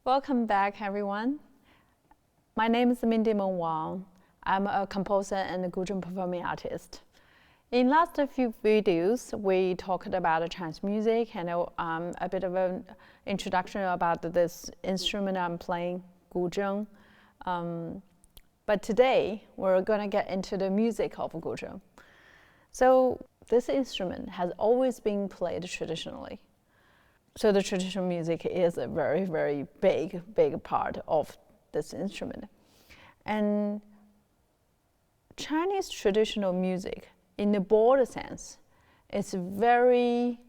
Welcome back, everyone. My name is Mindy Meng Wang. I'm a composer and a Guzheng performing artist. In last few videos, we talked about Chinese music and a bit of an introduction about this instrument I'm playing, Guzheng. But today, we're going to get into the music of Guzheng. So this instrument has always been played traditionally. So the traditional music is a very, very big part of this instrument. And Chinese traditional music, in the broader sense, is very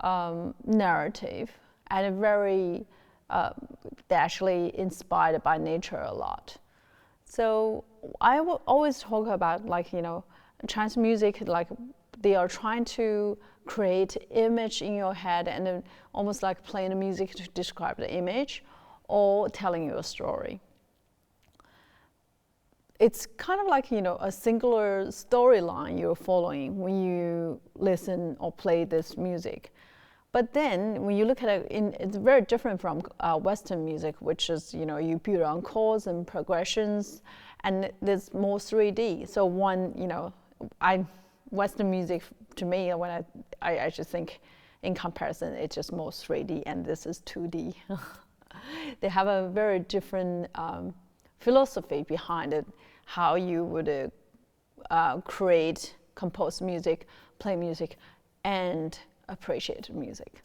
narrative and very actually inspired by nature a lot. So I will always talk about Chinese music, they are trying to create image in your head and almost like playing the music to describe the image or telling you a story. It's kind of like a singular storyline you're following when you listen or play this music. But then when you look at it, it's very different from Western music, which is you build on chords and progressions, and there's more 3D. So Western music to me, when I just think in comparison, it's just more 3D, and this is 2D. They have a very different philosophy behind it, how you would create, compose music, play music, and appreciate music.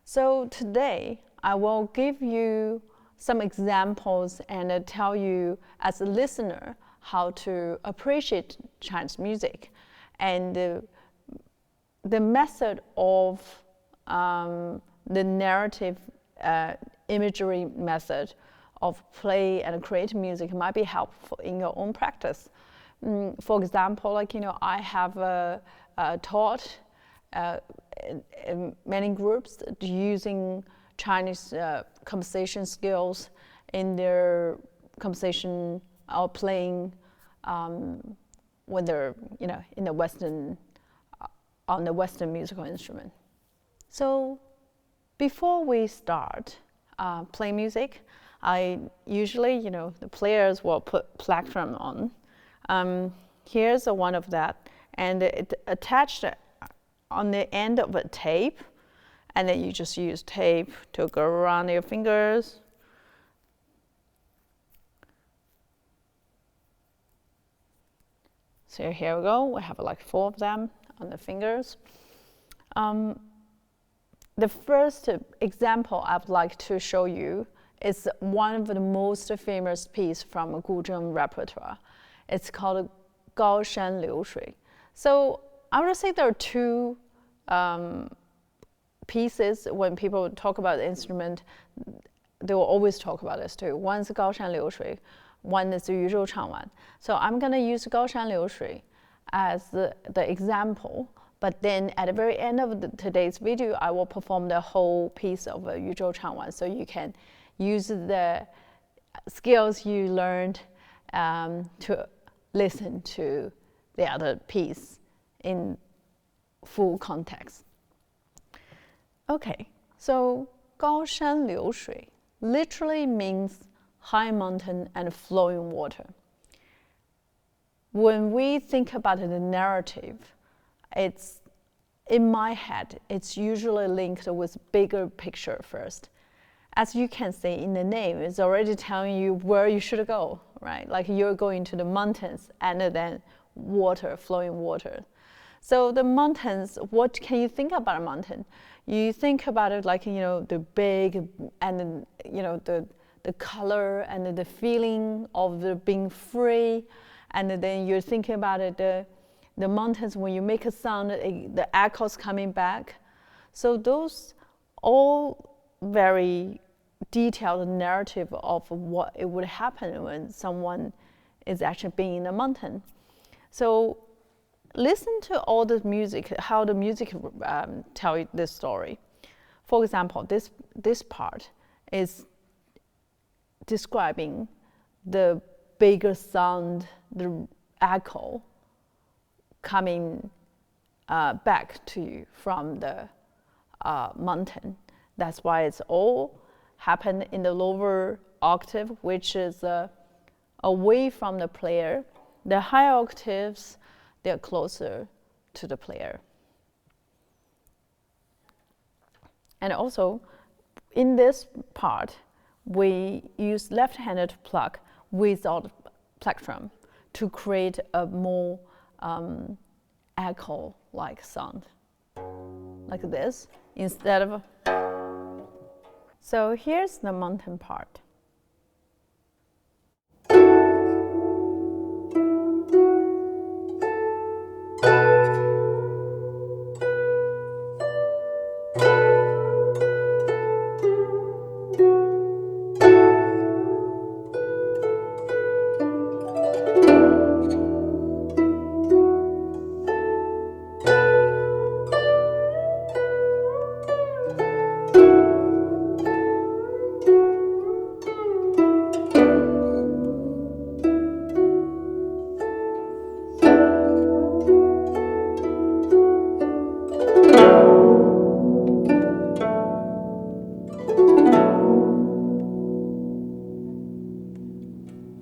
So today, I will give you some examples and tell you as a listener how to appreciate Chinese music and the method of the narrative imagery method of play and create music might be helpful in your own practice. For example, I have taught in many groups using Chinese composition skills in their composition or playing when they're in the Western on the Western musical instrument. So before we start playing music, I usually the players will put plectrum on. Here's one of that, and it attached on the end of a tape, and then you just use tape to go around your fingers. So here we go. We have like 4 of them on the fingers. The first example I'd like to show you is one of the most famous pieces from Guzheng repertoire. It's called Gao Shan Liu Shui. So I would say there are 2 pieces when people talk about the instrument. They will always talk about this too. One is Gao Shan Liu Shui, one is Yu Zhou Chang Wan. So I'm going to use Gao Shan Liu Shui as the example, but then at the very end of today's video, I will perform the whole piece of Yu Zhou Chang Wan, so you can use the skills you learned to listen to the other piece in full context. Okay, so Gao Shan Liu Shui literally means high mountain and flowing water. When we think about the narrative, it's in my head, it's usually linked with bigger picture first. As you can see in the name, it's already telling you where you should go, right? Like you're going to the mountains and then water, flowing water. So the mountains, what can you think about a mountain? You think about it like, the big and, the color and the feeling of being free. And then you're thinking about it, the mountains, when you make a sound, the echoes coming back. So those all very detailed narrative of what it would happen when someone is actually being in a mountain. So listen to all the music, how the music tell you this story. For example, this part is describing the bigger sound, the echo coming back to you from the mountain. That's why it's all happen in the lower octave, which is away from the player. The higher octaves, they're closer to the player. And also, in this part, we use left-handed pluck without plectrum to create a more echo-like sound, like this, instead of. So here's the mountain part.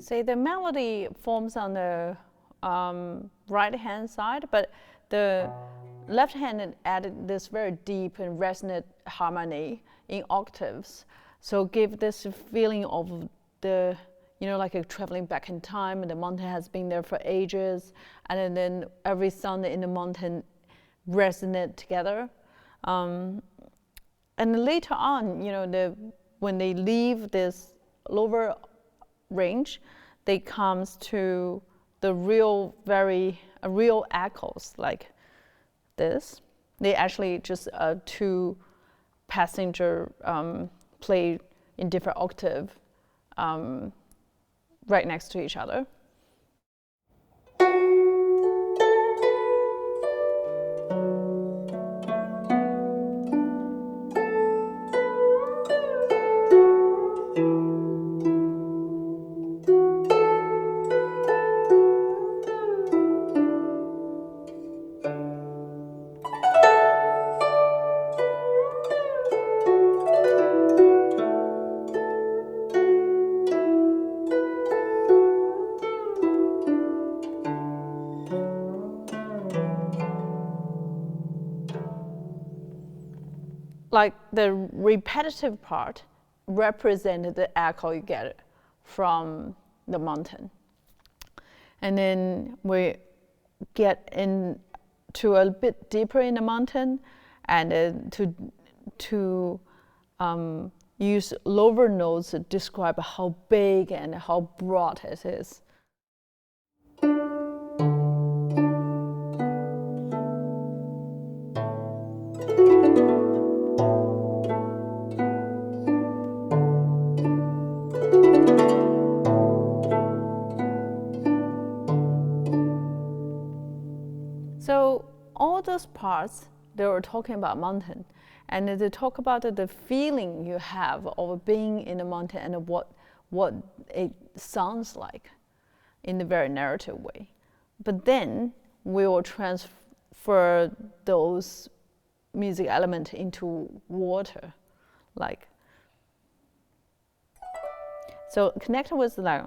Say the melody forms on the right-hand side, but the left hand added this very deep and resonant harmony in octaves. So give this feeling of the, like a traveling back in time, and the mountain has been there for ages, and then every sound in the mountain resonate together. And later on, when they leave this lower range, they comes to the real echoes like this. They actually just two passenger play in different octave right next to each other. Like the repetitive part represented the echo you get from the mountain. And then we get into a bit deeper in the mountain, and to use lower notes to describe how big and how broad it is. So all those parts, they were talking about mountain, and they talk about the feeling you have of being in the mountain and what it sounds like in a very narrative way. But then we will transfer those music elements into water, like. So connect with like.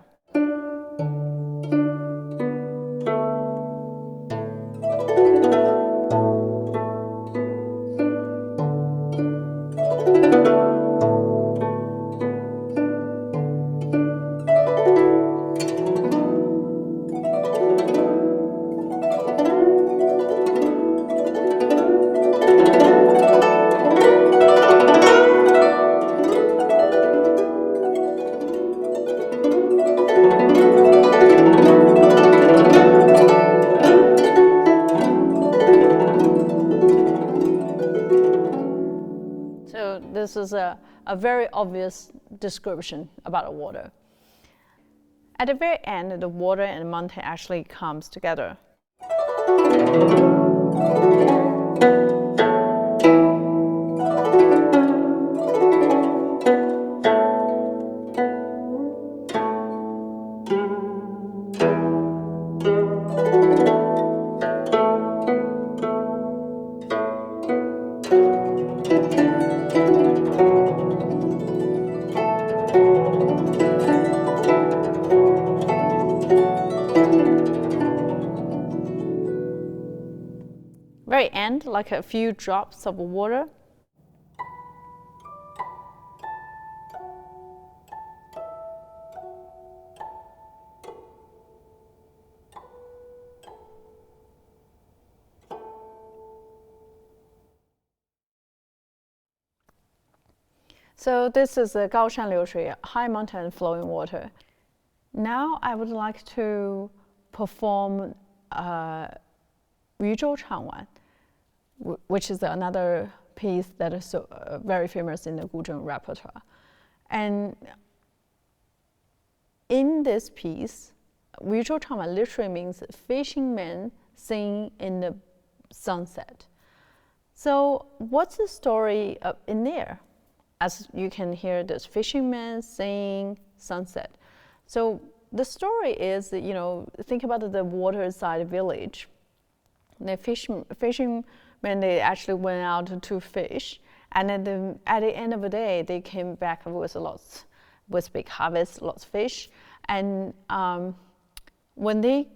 So this is a very obvious description about the water. At the very end, the water and the mountain actually comes together. end, like a few drops of water. So this is a Gaoshan Liushui, high mountain flowing water. Now I would like to perform Yuzhou Changwan, which is another piece that is very famous in the Guzheng repertoire. And in this piece, Yuzhou Changwan literally means fishing men singing in the sunset. So what's the story in there? As you can hear, this fishermen singing sunset. So the story is that, think about the waterside village. The fishermen, they actually went out to fish, and at the end of the day, they came back with big harvest, lots of fish. And when they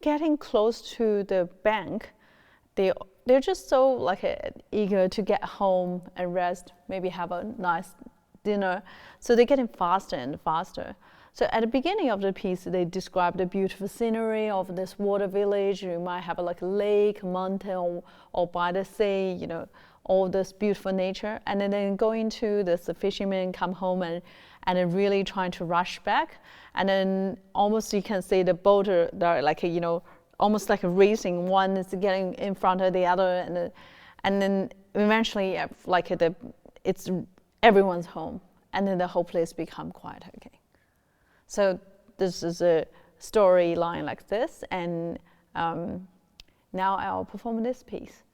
getting close to the bank, they're just so eager to get home and rest, maybe have a nice dinner. So they're getting faster and faster. So at the beginning of the piece, they describe the beautiful scenery of this water village. You might have a lake, mountain, or by the sea, all this beautiful nature. And then going to this fishermen come home and then really trying to rush back. And then almost you can see the boat, almost like a racing. One is getting in front of the other, and then eventually, it's everyone's home, and then the whole place become quiet again. So this is a storyline like this, and now I'll perform this piece,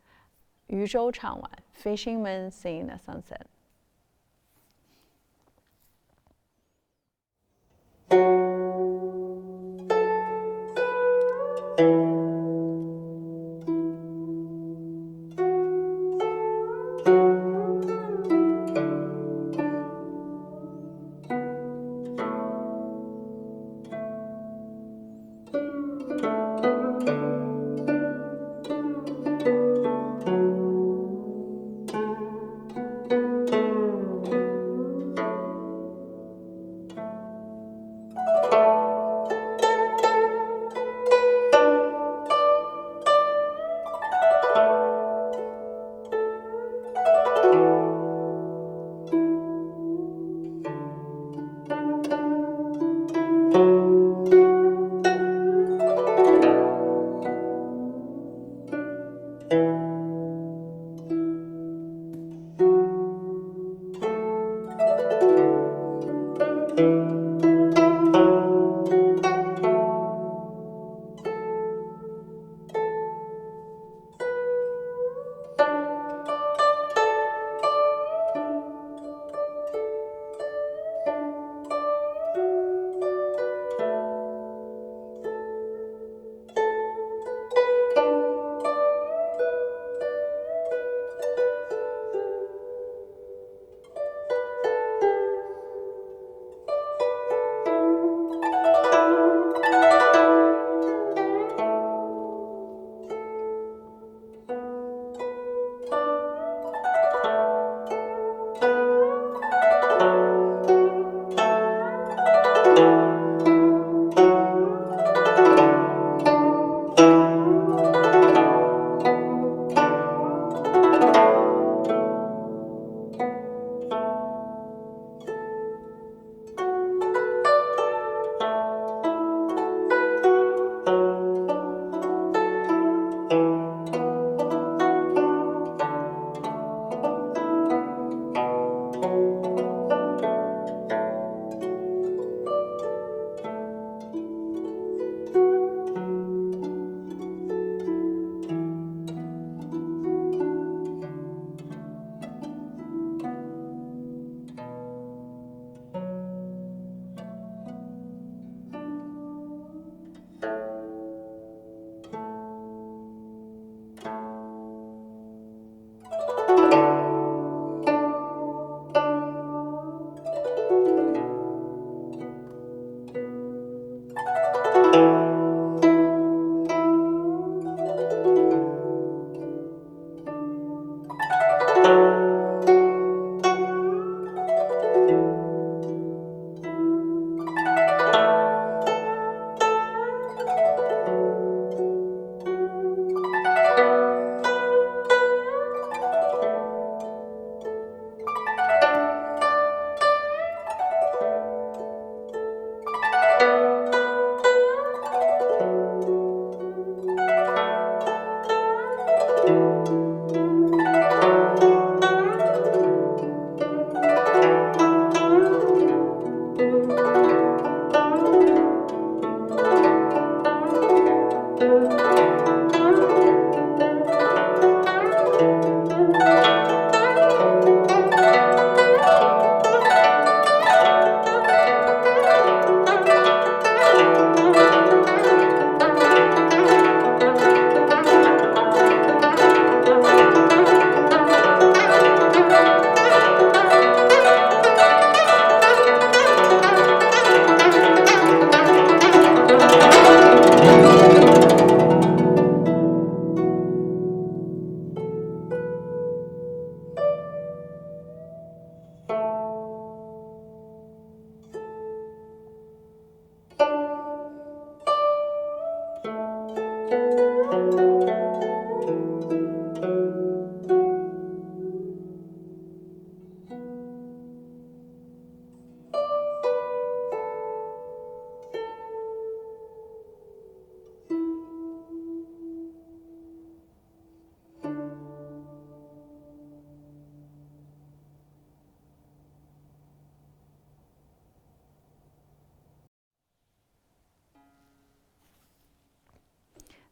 Yuzhou Changwan, fishing men singing the sunset.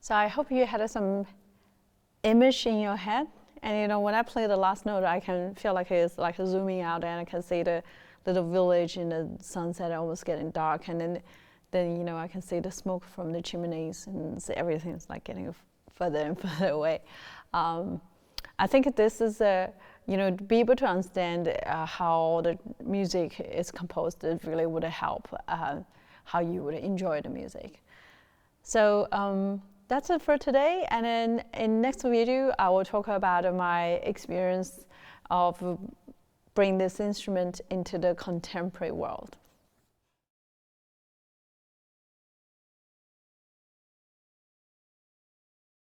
So I hope you had some image in your head. And when I play the last note, I can feel like it's like zooming out, and I can see the little village in the sunset almost getting dark, and then I can see the smoke from the chimneys, and see everything's like getting further and further away. I think this is to be able to understand how the music is composed. It really would help how you would enjoy the music. So that's it for today, and then in next video I will talk about my experience of bringing this instrument into the contemporary world.